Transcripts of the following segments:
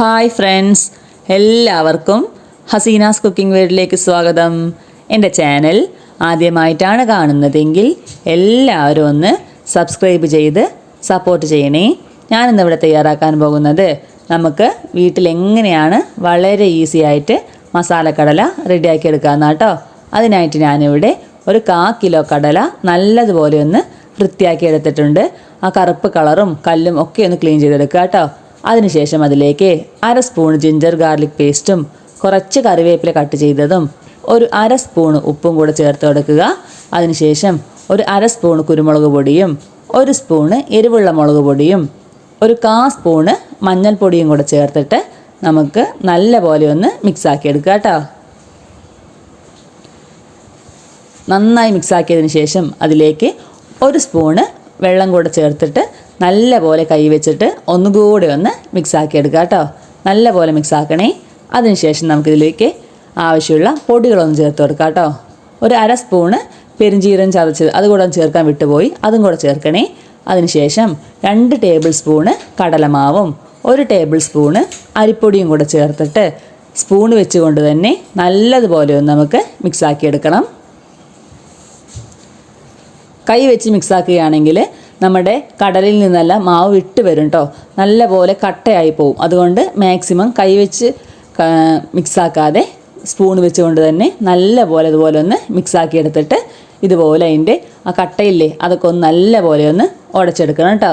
Hi friends, എല്ലാവർക്കും Hasina's cooking വേൾഡിലേക്ക് സ്വാഗതം. എൻ്റെ ചാനൽ ആദ്യമായിട്ടാണ് കാണുന്നതെങ്കിൽ എല്ലാവരും ഒന്ന് സബ്സ്ക്രൈബ് ചെയ്ത് സപ്പോർട്ട് ചെയ്യണേ. ഞാനിന്നിവിടെ തയ്യാറാക്കാൻ പോകുന്നത് നമുക്ക് വീട്ടിലെങ്ങനെയാണ് വളരെ ഈസി ആയിട്ട് മസാലക്കടല റെഡിയാക്കി എടുക്കാമെന്നാണ് കേട്ടോ. അതിനായിട്ട് ഞാനിവിടെ ഒരു 1/4 കിലോ കടല നല്ലതുപോലെ ഒന്ന് വൃത്തിയാക്കി എടുത്തിട്ടുണ്ട്. ആ കറുപ്പ് കളറും കല്ലും ഒക്കെ ഒന്ന് ക്ലീൻ ചെയ്തെടുക്കുക കേട്ടോ. അതിനുശേഷം അതിലേക്ക് 1/2 സ്പൂൺ ജിഞ്ചർ ഗാർലിക് പേസ്റ്റും കുറച്ച് കറിവേപ്പില കട്ട് ചെയ്തതും ഒരു 1/2 സ്പൂൺ ഉപ്പും കൂടെ ചേർത്ത് കൊടുക്കുക. അതിനുശേഷം ഒരു 1/2 സ്പൂൺ കുരുമുളക് പൊടിയും 1 സ്പൂണ് എരിവുള്ള മുളക് പൊടിയും ഒരു 1/4 സ്പൂണ് മഞ്ഞൾപ്പൊടിയും കൂടെ ചേർത്തിട്ട് നമുക്ക് നല്ലപോലെ ഒന്ന് മിക്സാക്കി എടുക്കുക കേട്ടോ. നന്നായി മിക്സാക്കിയതിന് ശേഷം അതിലേക്ക് 1 സ്പൂണ് വെള്ളം കൂടെ ചേർത്തിട്ട് നല്ലപോലെ കൈ വെച്ചിട്ട് ഒന്നുകൂടെ ഒന്ന് മിക്സാക്കി എടുക്കുക കേട്ടോ. നല്ലപോലെ മിക്സാക്കണേ. അതിനുശേഷം നമുക്കിതിലേക്ക് ആവശ്യമുള്ള പൊടികളൊന്ന് ചേർത്ത് കൊടുക്കാം കേട്ടോ. ഒരു 1/2 സ്പൂണ് പെരുംജീരകം ചതച്ചത് അതുകൂടെ ചേർക്കാൻ വിട്ടുപോയി, അതും കൂടെ ചേർക്കണേ. അതിനുശേഷം 2 ടേബിൾ സ്പൂണ് കടലമാവും 1 ടേബിൾ സ്പൂണ് അരിപ്പൊടിയും കൂടെ ചേർത്തിട്ട് സ്പൂൺ വെച്ചുകൊണ്ട് തന്നെ നല്ലതുപോലെ ഒന്ന് നമുക്ക് മിക്സാക്കി എടുക്കണം. കൈ വെച്ച് മിക്സാക്കുകയാണെങ്കിൽ നമ്മുടെ കടലിൽ നിന്നെല്ലാം മാവ് വിട്ട് വരും കേട്ടോ. നല്ലപോലെ കട്ടയായി പോവും. അതുകൊണ്ട് മാക്സിമം കൈ വെച്ച് മിക്സാക്കാതെ സ്പൂൺ വെച്ചുകൊണ്ട് തന്നെ നല്ലപോലെ ഇതുപോലെ ഒന്ന് മിക്സാക്കി എടുത്തിട്ട് ഇതുപോലെ അതിൻ്റെ ആ കട്ടയില്ലേ അതൊക്കെ ഒന്ന് നല്ലപോലെ ഒന്ന് ഉടച്ചെടുക്കണം കേട്ടോ.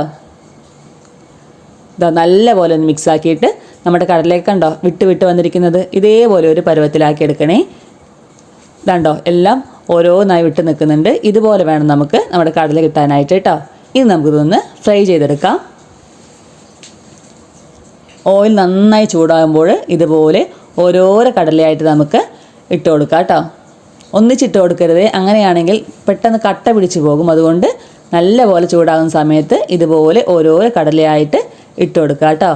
ഇതാ നല്ലപോലെ ഒന്ന് മിക്സാക്കിയിട്ട് നമ്മുടെ കടലിലേക്ക് കണ്ടോ വിട്ട് വന്നിരിക്കുന്നത് ഇതേപോലെ ഒരു പരുവത്തിലാക്കി എടുക്കണേ. ഇതാണ്ടോ എല്ലാം ഓരോന്നായി വിട്ട് നിൽക്കുന്നുണ്ട്. ഇതുപോലെ വേണം നമുക്ക് നമ്മുടെ കടല കിട്ടാനായിട്ട് കേട്ടോ. ഇത് നമുക്കിതൊന്ന് ഫ്രൈ ചെയ്തെടുക്കാം. ഓയിൽ നന്നായി ചൂടാകുമ്പോൾ ഇതുപോലെ ഓരോരോ കടലയായിട്ട് നമുക്ക് ഇട്ട് കൊടുക്കാം കേട്ടോ. ഒന്നിച്ചിട്ട് കൊടുക്കരുത്, അങ്ങനെയാണെങ്കിൽ പെട്ടെന്ന് കട്ട പിടിച്ച് പോകും. അതുകൊണ്ട് നല്ലപോലെ ചൂടാകുന്ന സമയത്ത് ഇതുപോലെ ഓരോരോ കടലയായിട്ട് ഇട്ട് കൊടുക്കുക കേട്ടോ.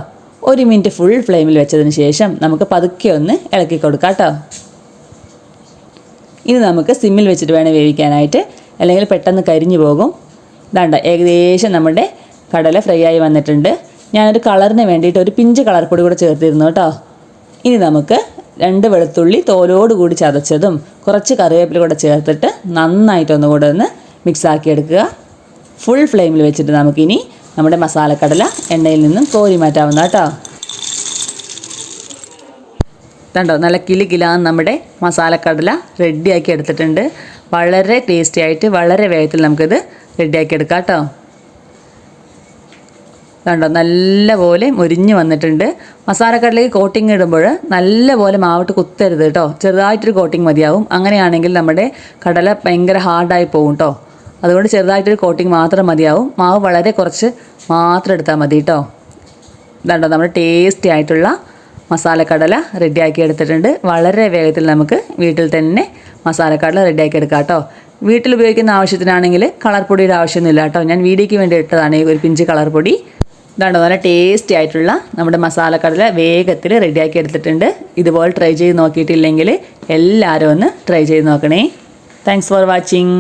1 മിനിറ്റ് ഫുൾ ഫ്ലെയിമിൽ വെച്ചതിന് ശേഷം നമുക്ക് പതുക്കെ ഒന്ന് ഇളക്കി കൊടുക്കാം കേട്ടോ. ഇനി നമുക്ക് സിമ്മിൽ വെച്ചിട്ട് വേണം വേവിക്കാനായിട്ട്, അല്ലെങ്കിൽ പെട്ടെന്ന് കരിഞ്ഞു പോകും. ഇതാണ്ട ഏകദേശം നമ്മുടെ കടല ഫ്രൈ ആയി വന്നിട്ടുണ്ട്. ഞാനൊരു കളറിന് വേണ്ടിയിട്ട് ഒരു പിഞ്ച് കളർ പൊടി കൂടെ ചേർത്തിരുന്നു കേട്ടോ. ഇനി നമുക്ക് 2 വെളുത്തുള്ളി തോലോട് കൂടി ചതച്ചതും കുറച്ച് കറിവേപ്പില കൂടെ ചേർത്തിട്ട് നന്നായിട്ടൊന്നുകൂടെ ഒന്ന് മിക്സാക്കി എടുക്കുക. ഫുൾ ഫ്ലെയിമിൽ വെച്ചിട്ട് നമുക്കിനി നമ്മുടെ മസാലക്കടല എണ്ണയിൽ നിന്നും കോരി മാറ്റാവുന്ന കേട്ടോ. കണ്ടോ നല്ല കിലാന്ന് നമ്മുടെ മസാലക്കടല റെഡിയാക്കി എടുത്തിട്ടുണ്ട്. വളരെ ടേസ്റ്റി ആയിട്ട് വളരെ വേഗത്തിൽ നമുക്കിത് റെഡിയാക്കി എടുക്കാം കേട്ടോ. കണ്ടോ നല്ലപോലെ മുരിഞ്ഞ് വന്നിട്ടുണ്ട്. മസാലക്കടലേക്ക് കോട്ടിങ് ഇടുമ്പോൾ നല്ലപോലെ മാവിട്ട് കുത്തരുത് കേട്ടോ. ചെറുതായിട്ടൊരു കോട്ടിങ് മതിയാവും. അങ്ങനെയാണെങ്കിൽ നമ്മുടെ കടല ഭയങ്കര ഹാർഡായി പോകും കേട്ടോ. അതുകൊണ്ട് ചെറുതായിട്ടൊരു കോട്ടിങ് മാത്രം മതിയാവും. മാവ് വളരെ കുറച്ച് മാത്രം എടുത്താൽ മതി കേട്ടോ. ഇതാണ്ടോ നമ്മുടെ ടേസ്റ്റി ആയിട്ടുള്ള മസാലക്കടല റെഡിയാക്കി എടുത്തിട്ടുണ്ട്. വളരെ വേഗത്തിൽ നമുക്ക് വീട്ടിൽ തന്നെ മസാലക്കടല റെഡിയാക്കി എടുക്കാം കേട്ടോ. വീട്ടിൽ ഉപയോഗിക്കുന്ന ആവശ്യത്തിനാണെങ്കിൽ കളർ പൊടിയുടെ ആവശ്യമൊന്നുമില്ല കേട്ടോ. ഞാൻ വീഡിയോയ്ക്ക് വേണ്ടി ഇട്ടതാണ് ഈ ഒരു പിഞ്ച് കളർ പൊടി. ഇതാണ്ടോ നല്ല ടേസ്റ്റി ആയിട്ടുള്ള നമ്മുടെ മസാലക്കടല വേഗത്തിൽ റെഡിയാക്കി എടുത്തിട്ടുണ്ട്. ഇതുപോലെ ട്രൈ ചെയ്ത് നോക്കിയിട്ടില്ലെങ്കിൽ എല്ലാവരും ഒന്ന് ട്രൈ ചെയ്ത് നോക്കണേ. Thanks for watching.